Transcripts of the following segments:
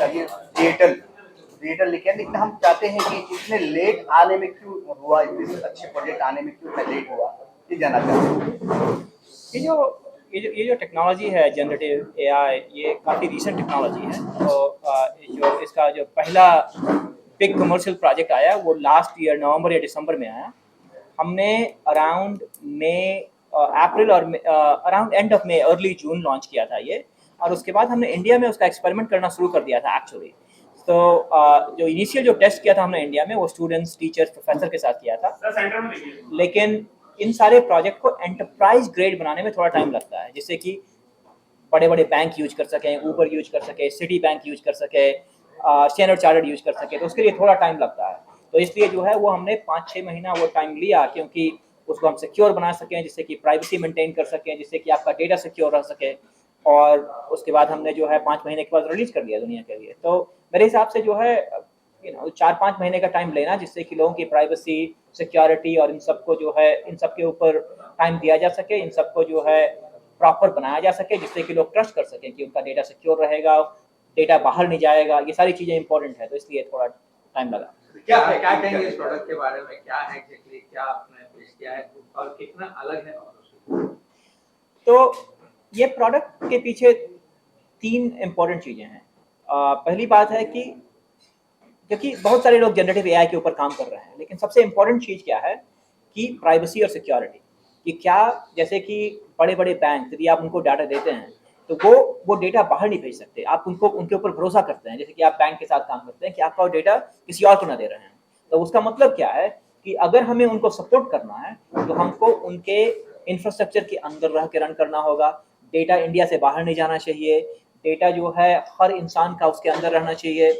ये digital digital लिखे हैं, लेकिन हम चाहते हैं कि इतने लेट आने में क्यों हुआ, इस अच्छे प्रोजेक्ट आने में क्यों इतना लेट हुआ, ये जानना चाहते हैं। ये जो टेक्नोलॉजी है जनरेटिव एआई, ये काफ़ी रीसेंट टेक्नोलॉजी है। तो जो इसका जो पहला बिग कमर्शियल प्रोजेक्ट आया वो लास्ट ईयर नवंबर या दिसंबर में आया। हमने अराउंड मई अप्रैल और around end of May early June launch किया था ये, और उसके बाद हमने इंडिया में उसका एक्सपेरिमेंट करना शुरू कर दिया था एक्चुअली। तो जो इनिशियल जो टेस्ट किया था हमने इंडिया में वो स्टूडेंट्स, टीचर्स, प्रोफेसर के साथ किया था, लेकिन इन सारे प्रोजेक्ट को एंटरप्राइज ग्रेड बनाने में थोड़ा टाइम लगता है, जिससे कि बड़े बड़े बैंक यूज कर सकें, ऊबर यूज कर सके, सिटी बैंक यूज कर सके, स्टैंडर्ड चार्टर्ड यूज कर सके, तो उसके लिए थोड़ा टाइम लगता है। तो इसलिए जो है वो हमने 5-6 महीना वो टाइम लिया, क्योंकि उसको हम सिक्योर बना सकें, जिससे कि प्राइवेसी मेंटेन कर सकें, जिससे कि आपका डेटा सिक्योर रह सके। और उसके बाद हमने जो है 5 महीने के बाद रिलीज कर दिया दुनिया के लिए। तो मेरे हिसाब से जो है 4-5 महीने का टाइम लेना, जिससे कि लोगों की प्राइवेसी, सिक्योरिटी और इन सबको जो है इन सब के ऊपर टाइम दिया जा सके, इन सबको जो है प्रॉपर बनाया जा सके, जिससे कि लोग ट्रस्ट कर सकें कि उनका डेटा सिक्योर रहेगा, डेटा बाहर नहीं जाएगा। ये सारी चीज़ें इंपॉर्टेंट है, तो इसलिए थोड़ा टाइम लगा। क्या कहेंगे इस प्रोडक्ट के बारे में, क्या है एग्जैक्टली, क्या आपने पेश किया है और कितना अलग है? तो ये प्रोडक्ट के पीछे 3 इम्पोर्टेंट चीज़ें हैं। पहली बात है कि क्योंकि बहुत सारे लोग जनरेटिव एआई के ऊपर काम कर रहे हैं, लेकिन सबसे इम्पोर्टेंट चीज़ क्या है कि प्राइवेसी और सिक्योरिटी। कि क्या, जैसे कि बड़े बड़े बैंक, यदि आप उनको डाटा देते हैं तो वो डेटा बाहर नहीं भेज सकते। आप उनको उनके ऊपर भरोसा करते हैं, जैसे कि आप बैंक के साथ काम करते हैं कि आपका डेटा किसी और को ना दे रहे हैं। तो उसका मतलब क्या है कि अगर हमें उनको सपोर्ट करना है तो हमको उनके इंफ्रास्ट्रक्चर के अंदर रह के रन करना होगा। डेटा इंडिया से बाहर नहीं जाना चाहिए, डेटा जो है हर इंसान का उसके अंदर रहना चाहिए।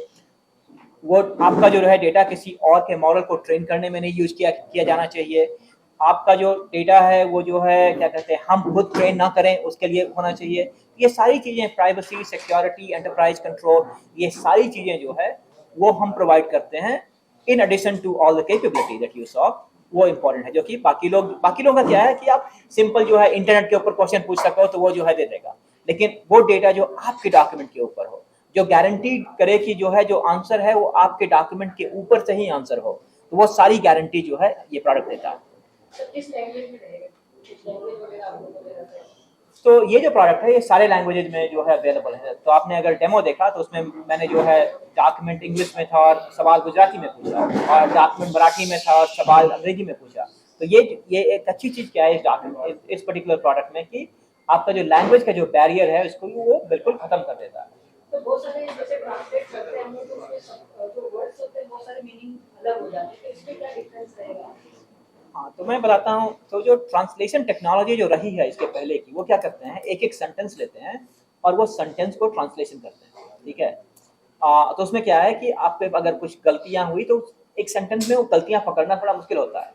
वो आपका जो है डेटा किसी और के मॉडल को ट्रेन करने में नहीं यूज किया जाना चाहिए। आपका जो डेटा है वो जो है क्या कहते हैं, हम खुद ट्रेन ना करें उसके लिए होना चाहिए। ये सारी चीज़ें, प्राइवेसी, सिक्योरिटी, एंटरप्राइज कंट्रोल, ये सारी चीज़ें जो है वो हम प्रोवाइड करते हैं in addition to all the capability that you saw. वो इंपॉर्टेंट है, जो कि बाकी लोगों का क्या है कि आप सिंपल जो है इंटरनेट के ऊपर क्वेश्चन पूछ सको तो वो जो है दे देगा, लेकिन वो डेटा जो आपके डॉक्यूमेंट के ऊपर हो, जो गारंटी करे कि जो है जो आंसर है वो आपके डॉक्यूमेंट के ऊपर से ही आंसर हो, तो वो सारी गारंटी जो है ये प्रोडक्ट देता है। तो ये जो प्रोडक्ट है ये सारे लैंग्वेजेज में जो है अवेलेबल है। तो आपने अगर डेमो देखा तो उसमें मैंने जो है डॉक्यूमेंट इंग्लिश में था और सवाल गुजराती में पूछा, और डॉक्यूमेंट मराठी में था और सवाल अंग्रेजी में पूछा। तो ये एक अच्छी चीज़ क्या है इस डॉक्यूमेंट, इस पर्टिकुलर प्रोडक्ट में, कि आपका जो लैंग्वेज का जो बैरियर है उसको वो बिल्कुल खत्म कर देता है। तो बहुत सारे जैसे ट्रांसलेट करते हैं हम लोग, तो उसमें जो वर्ड्स होते हैं बहुत सारे मीनिंग अलग हो जाते हैं, तो इसमें क्या डिफरेंस रहेगा? हाँ, तो मैं बताता हूँ। तो जो ट्रांसलेशन टेक्नोलॉजी जो रही है इसके पहले की, वो क्या करते हैं, एक एक सेंटेंस लेते हैं और वो सेंटेंस को ट्रांसलेशन करते हैं, ठीक है। तो उसमें क्या है कि आप पे अगर कुछ गलतियाँ हुई तो एक सेंटेंस में वो गलतियाँ पकड़ना थोड़ा मुश्किल होता है।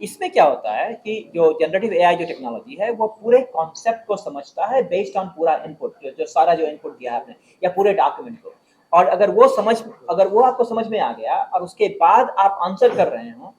इसमें क्या होता है कि जो जनरेटिव एआई जो टेक्नोलॉजी है वो पूरे कॉन्सेप्ट को समझता है बेस्ड ऑन पूरा इनपुट, जो सारा जो इनपुट दिया है आपने या पूरे डॉक्यूमेंट को। और अगर वो आपको समझ में आ गया और उसके बाद आप आंसर कर रहे हो,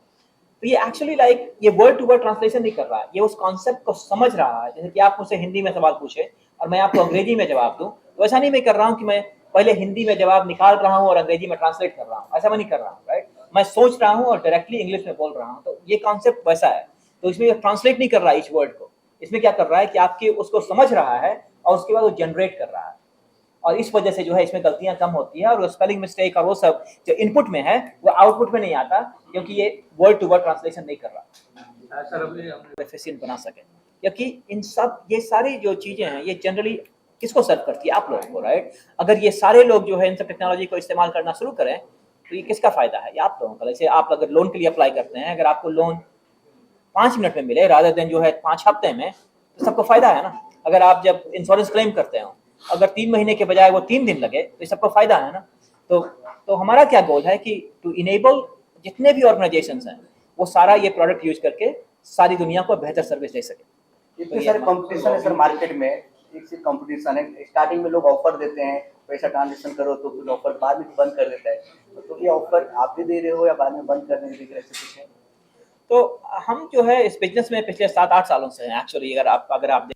तो ये एक्चुअली ये वर्ड टू वर्ड ट्रांसलेशन नहीं कर रहा है, ये उस कॉन्सेप्ट को समझ रहा है। जैसे कि आप मुझसे हिंदी में सवाल पूछे और मैं आपको अंग्रेजी में जवाब दूं, तो ऐसा नहीं मैं कर रहा हूँ कि मैं पहले हिंदी में जवाब निकाल रहा हूँ और अंग्रेजी में ट्रांसलेट कर रहा हूँ, ऐसा मैं नहीं कर रहा हूँ, राइट। मैं सोच रहा हूँ और डायरेक्टली इंग्लिश में बोल रहा हूँ, तो ये कॉन्सेप्ट वैसा है। तो इसमें ट्रांसलेट नहीं कर रहा है इस वर्ड को, इसमें क्या कर रहा है कि आपके उसको समझ रहा है और उसके बाद वो जनरेट कर रहा है। और इस वजह से जो है इसमें गलतियां कम होती है, और वो स्पेलिंग मिस्टेक और वो सब जो इनपुट में है वो आउटपुट में नहीं आता, क्योंकि ये वर्ड टू वर्ड ट्रांसलेशन नहीं कर रहा, एफिशिएंट बना सके। क्योंकि इन सब ये सारी जो चीज़ें हैं ये जनरली किसको सर्व करती है, आप लोगों को, राइट। अगर ये सारे लोग जो है इन सब टेक्नोलॉजी को इस्तेमाल करना शुरू करें तो ये किसका फ़ायदा है, ये आप लोगों का। जैसे आप अगर लोन के लिए अप्लाई करते हैं, अगर आपको लोन 5 मिनट में मिले रादर देन जो है 5 हफ्ते में, तो सबको फ़ायदा है ना। अगर आप जब इंश्योरेंस क्लेम करते हो, अगर 3 महीने के बजाय वो 3 दिन लगे तो ये सबको फ़ायदा है ना। तो हमारा क्या गोल है कि टू इनेबल जितने भी ऑर्गेनाइजेशंस हैं वो सारा ये प्रोडक्ट यूज करके सारी दुनिया को बेहतर सर्विस दे सके। इतने सारे कंपटीशन है सर मार्केट में, एक से कंपटीशन है। स्टार्टिंग में लोग ऑफर देते हैं, पैसा ट्रांजेक्शन करो, तो फिर ऑफर बाद में बंद कर देता है। तो ये ऑफर आप भी दे रहे हो या बाद में बंद करने के लिए ऐसे कुछ है? तो हम जो है इस बिजनेस में पिछले 7-8 सालों से हैं एक्चुअली। अगर आप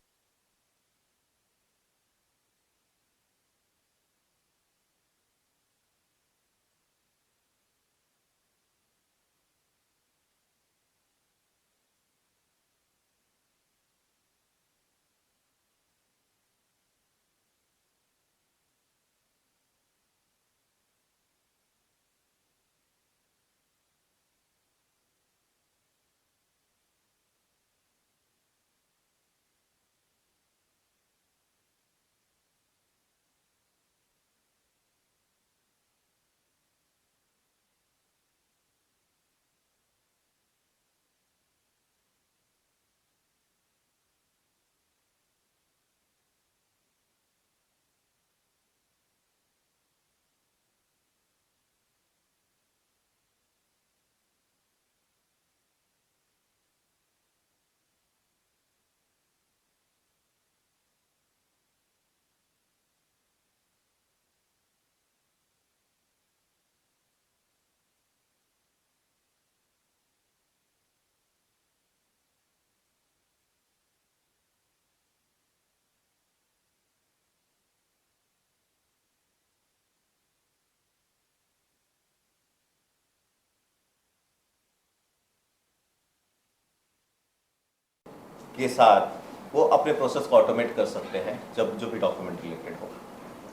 के साथ वो अपने प्रोसेस को ऑटोमेट कर सकते हैं जब जो भी डॉक्यूमेंट रिलेटेड हो।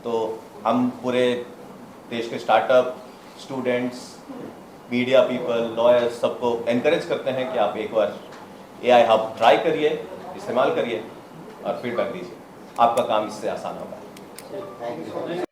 तो हम पूरे देश के startup, students, media people, lawyers सबको एनकरेज करते हैं कि आप एक बार AI हब ट्राई करिए, इस्तेमाल करिए और फीडबैक दीजिए, आपका काम इससे आसान होगा।